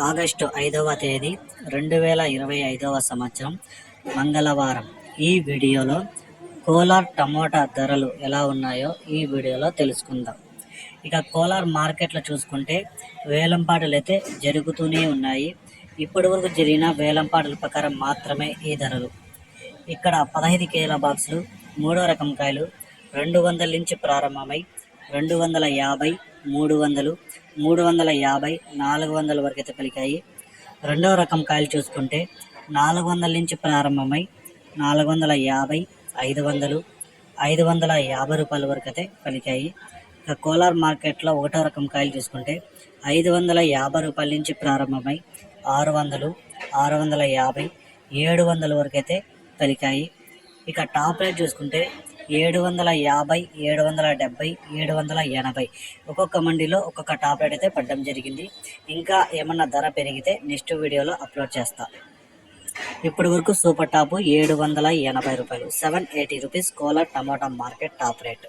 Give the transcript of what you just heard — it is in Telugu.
ఆగస్టు 5వ తేదీ 2025వ సంవత్సరం మంగళవారం. ఈ వీడియోలో కోలార్ టమోటా ధరలు ఎలా ఉన్నాయో ఈ వీడియోలో తెలుసుకుందాం. ఇక కోలార్ మార్కెట్లో చూసుకుంటే వేలంపాటలు అయితే జరుగుతూనే ఉన్నాయి. ఇప్పటి వరకు జరిగిన వేలంపాటల ప్రకారం మాత్రమే ఈ ధరలు. ఇక్కడ 15 కేజీల బాక్సులు మూడో రకం కాయలు 200 నుంచి ప్రారంభమై 250, 300, 350, 400 వరకు అయితే పలికాయి. రెండవ రకం కాయలు చూసుకుంటే 400 నుంచి ప్రారంభమై 450, 500, 550 రూపాయల వరకు అయితే పలికాయి. ఇక కోలార్ మార్కెట్లో ఒకటో రకం కాయలు చూసుకుంటే 550 రూపాయల నుంచి ప్రారంభమై 600, 650, 700 వరకు అయితే పలికాయి. ఇక టాప్ రేట్ చూసుకుంటే 750, 770, 780 ఒక్కొక్క మండీలో ఒక్కొక్క టాప్ రేట్ అయితే పడడం జరిగింది. ఇంకా ఏమన్నా ధర పెరిగితే నెక్స్ట్ వీడియోలో అప్లోడ్ చేస్తా. ఇప్పటి వరకు సూపర్ టాప్ 780 రూపాయలు, 780 రూపీస్ కోలార్ టమాటా మార్కెట్ టాప్ రేట్.